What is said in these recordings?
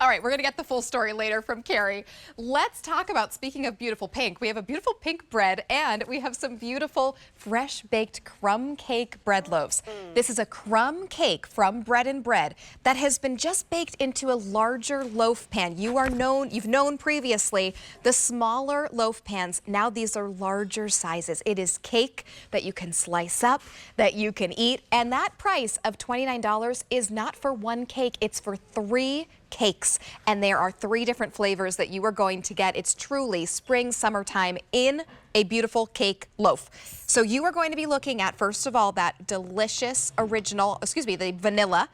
All right, we're going to get the full story later from Carrie. Let's talk about, speaking of beautiful pink, we have a beautiful pink bread and we have some beautiful fresh baked crumb cake bread loaves. This is a crumb cake from Bread and Bread that has been just baked into a larger loaf pan. You've known previously the smaller loaf pans. Now these are larger sizes. It is cake that you can slice up, that you can eat, and that price of $29 is not for one cake, it's for 3 cakes, and there are 3 different flavors that you are going to get. It's truly spring, summertime in a beautiful cake loaf. So you are going to be looking at, first of all, that delicious original, the vanilla,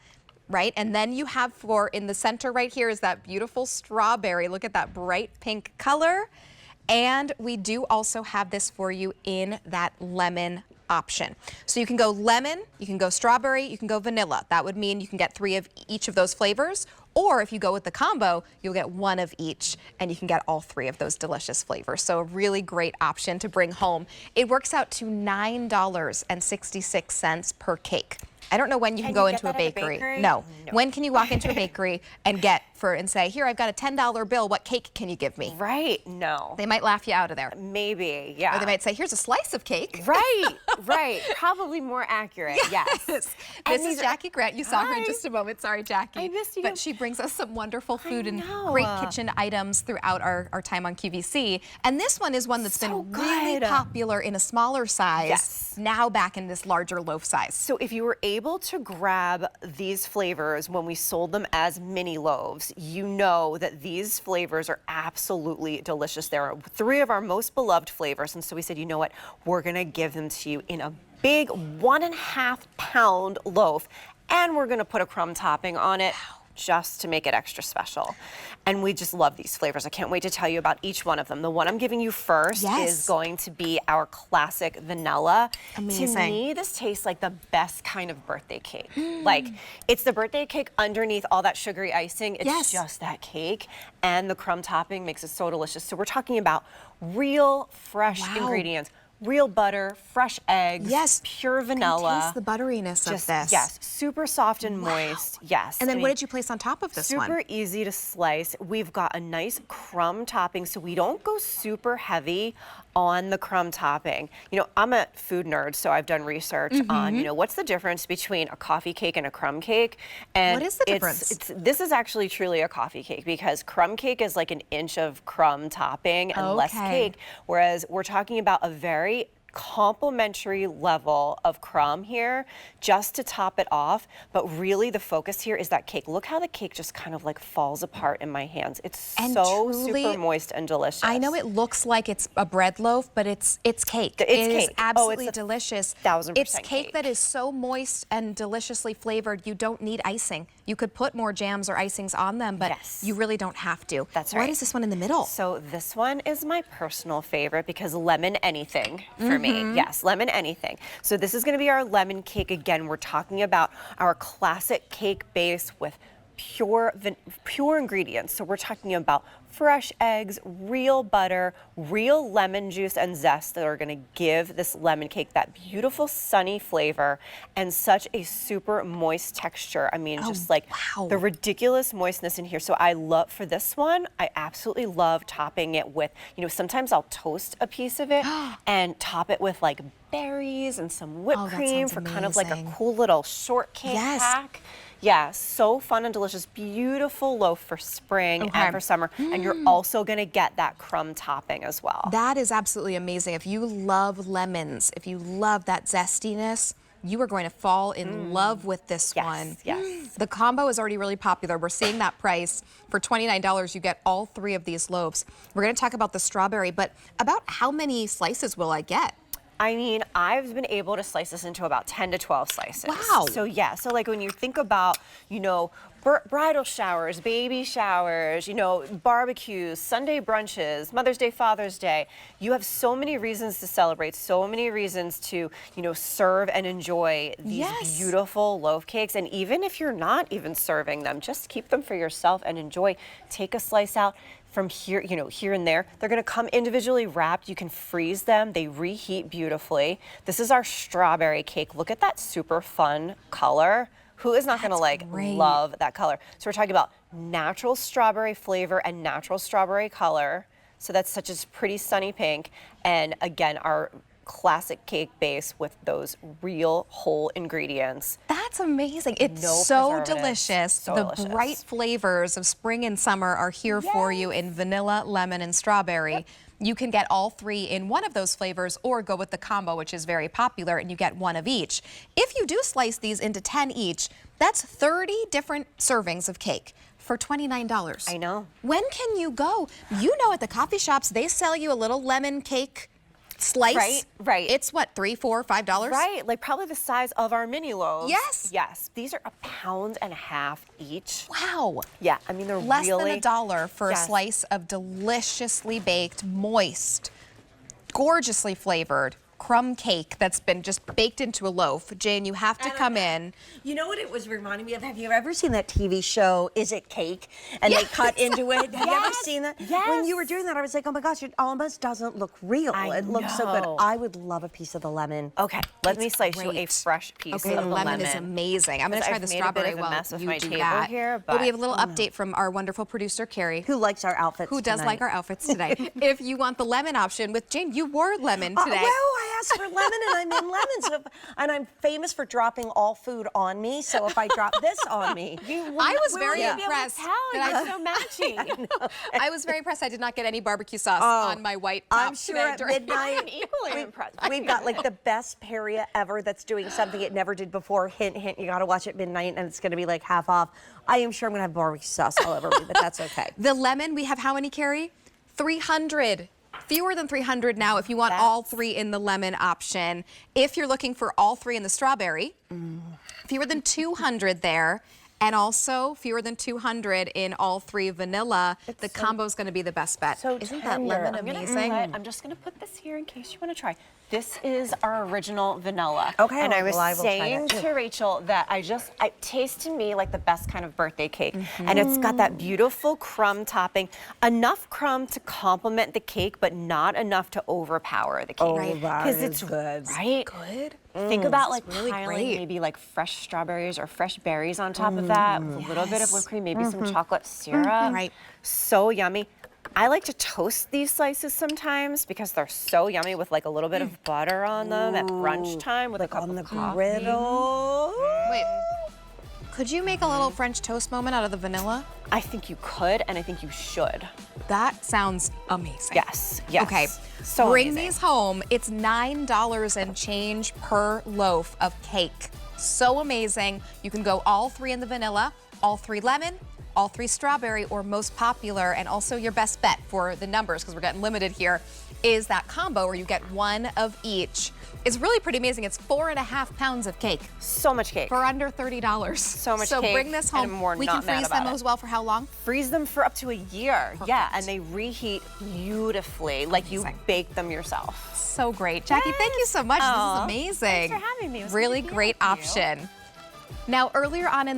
right? And then you have in the center right here is that beautiful strawberry. Look at that bright pink color. And we do also have this for you in that lemon option. So you can go lemon, you can go strawberry, you can go vanilla. That would mean you can get 3 of each of those flavors. Or if you go with the combo, you'll get 1 of each and you can get all 3 of those delicious flavors. So a really great option to bring home. It works out to $9.66 per cake. I don't know when you can go into a bakery. No. When can you walk into a bakery and say, here, I've got a $10 bill. What cake can you give me? Right. No. They might laugh you out of there. Maybe, yeah. Or they might say, here's a slice of cake. Right, right. Probably more accurate, yes. This is Jackie Grant. You saw her in just a moment. Sorry, Jackie. I missed you. But she brings us some wonderful food and great kitchen items throughout our time on QVC. And this one is one that's been really popular in a smaller size. Yes. Now back in this larger loaf size. So if you were able to grab these flavors when we sold them as mini loaves, you know that these flavors are absolutely delicious. There are 3 of our most beloved flavors, and so we said, you know what, we're gonna give them to you in a big 1.5 pound loaf, and we're gonna put a crumb topping on it. Just to make it extra special. And we just love these flavors. I can't wait to tell you about each one of them. The one I'm giving you first is going to be our classic vanilla. Amazing. To me, this tastes like the best kind of birthday cake. Like, it's the birthday cake underneath all that sugary icing. It's just that cake. And the crumb topping makes it so delicious. So we're talking about real, fresh ingredients. Real butter, fresh eggs, pure vanilla. Taste the butteriness of this. Yes, super soft and moist. Yes. And then what did you place on top of this one? Super easy to slice. We've got a nice crumb topping, so we don't go super heavy on the crumb topping. You know, I'm a food nerd, so I've done research on, you know, what's the difference between a coffee cake and a crumb cake. And what is the difference? This is actually truly a coffee cake because crumb cake is like an inch of crumb topping and less cake, whereas we're talking about a very complimentary level of crumb here just to top it off, but really the focus here is that cake. Look how the cake just kind of like falls apart in my hands. It's so super moist and delicious. I know it looks like it's a bread loaf, but it's cake. It is absolutely delicious. 1000% It's cake that is so moist and deliciously flavored, you don't need icing. You could put more jams or icings on them, but you really don't have to. That's right. What is this one in the middle? So this one is my personal favorite because lemon anything for me. Yes, lemon anything. So this is going to be our lemon cake. Again, we're talking about our classic cake base with pure ingredients. So we're talking about fresh eggs, real butter, real lemon juice and zest that are going to give this lemon cake that beautiful sunny flavor and such a super moist texture. I mean, just like the ridiculous moistness in here. So I love, for this one, I absolutely love topping it with, you know, sometimes I'll toast a piece of it and top it with like berries and some whipped cream for kind of like a cool little shortcake pack. Yeah, so fun and delicious. Beautiful loaf for spring and for summer. And you're also gonna get that crumb topping as well. That is absolutely amazing. If you love lemons, if you love that zestiness, you are going to fall in love with this one. Yes. The combo is already really popular. We're seeing that price. For $29, you get all 3 of these loaves. We're gonna talk about the strawberry, but about how many slices will I get? I mean, I've been able to slice this into about 10 to 12 slices. Wow. So yeah, so like when you think about, you know, bridal showers, baby showers, you know, barbecues, Sunday brunches, Mother's Day, Father's Day, you have so many reasons to celebrate, so many reasons to, you know, serve and enjoy these beautiful loaf cakes. And even if you're not even serving them, just keep them for yourself and enjoy. Take a slice out. From here, you know, here and there. They're gonna come individually wrapped. You can freeze them. They reheat beautifully. This is our strawberry cake. Look at that super fun color. Who is not gonna like great. love that color? So we're talking about natural strawberry flavor and natural strawberry color. So that's such a pretty sunny pink. And again, our classic cake base with those real whole ingredients. That's amazing. It's No so preservatives. delicious. So The delicious. bright flavors of spring and summer are here for you in vanilla, lemon, and strawberry. You can get all three in one of those flavors or go with the combo, which is very popular, and you get one of each. If you do slice these into 10 each, that's 30 different servings of cake for $29. I know. When can you go? You know, at the coffee shops, they sell you a little lemon cake slice. Right, right. It's what, $3, $4, $5? Right, like probably the size of our mini loaves. Yes. Yes. These are £1.50 each. Wow. Yeah, I mean, they're Less really... than $1 for Yes. a slice of deliciously baked, moist, gorgeously flavored crumb cake that's been just baked into a loaf. Jane, you have to come in. You know what it was reminding me of? Have you ever seen that TV show, Is It Cake? And they cut into it. Have you ever seen that? Yes. When you were doing that, I was like, oh my gosh, it almost doesn't look real. I It looks so good. know. I would love a piece of the lemon. Okay, let me slice you a great. fresh piece Okay, of the the lemon is amazing. I'm going to try I've the made a bit strawberry of a while mess with you my do table that. here, But we but- have a little update from our wonderful producer, Carrie, Who likes our outfits who does tonight? like our outfits today. If you want the lemon option with Jane, you wore lemon today. Well, I asked for lemon and I'm in lemon. So and I'm famous for dropping all food on me. So if I drop this on me, I was very impressed that so matching. I was very impressed I did not get any barbecue sauce on my white top I'm sure today at during- midnight, I'm equally impressed. we've got like the best paria ever that's doing something it never did before. Hint, hint, you gotta watch at midnight and it's gonna be like half off. I am sure I'm gonna have barbecue sauce all over me, but that's okay. The lemon, we have how many, Carrie? 300. Fewer than 300 now if you want all three in the lemon option. If you're looking for all three in the strawberry, fewer than 200 there. And also fewer than 200 in all three vanilla. The combo is going to be the best bet. So Isn't that tender. lemon I'm gonna amazing? I'm just gonna put this here in case you want to try. This is our original vanilla. Okay, And I was well, I will try saying that too. to Rachel that it tastes to me like the best kind of birthday cake. And it's got that beautiful crumb topping. Enough crumb to complement the cake, but not enough to overpower the cake. Oh, Right. that Because is it's good. right. Good. Think about like really piling great. maybe like fresh strawberries or fresh berries on top of that with a little bit of whipped cream, maybe some chocolate syrup. Right. So yummy. I like to toast these slices sometimes because they're so yummy with like a little bit of butter on them at brunch time with a cup On the of coffee. griddle. Wait, could you make a little French toast moment out of the vanilla? I think you could, and I think you should. That sounds amazing. Yes, yes. Okay, So bring amazing. these home. It's $9 and change per loaf of cake. So amazing. You can go all three in the vanilla, all three lemon, all three strawberry, or most popular, and also your best bet for the numbers, because we're getting limited here, is that combo where you get one of each. It's really pretty amazing. It's 4.5 pounds of cake So much cake. for under $30. So much So cake, bring this and home. we're We not can mad freeze about them it. as well for how long? Freeze them for up to a year. Yeah, Perfect. and they reheat beautifully, like you Amazing. bake them yourself. So great. Jackie, thank you so much. Aw, This is amazing. thanks for having me. It was good Really to be great with you. option. Now, earlier on in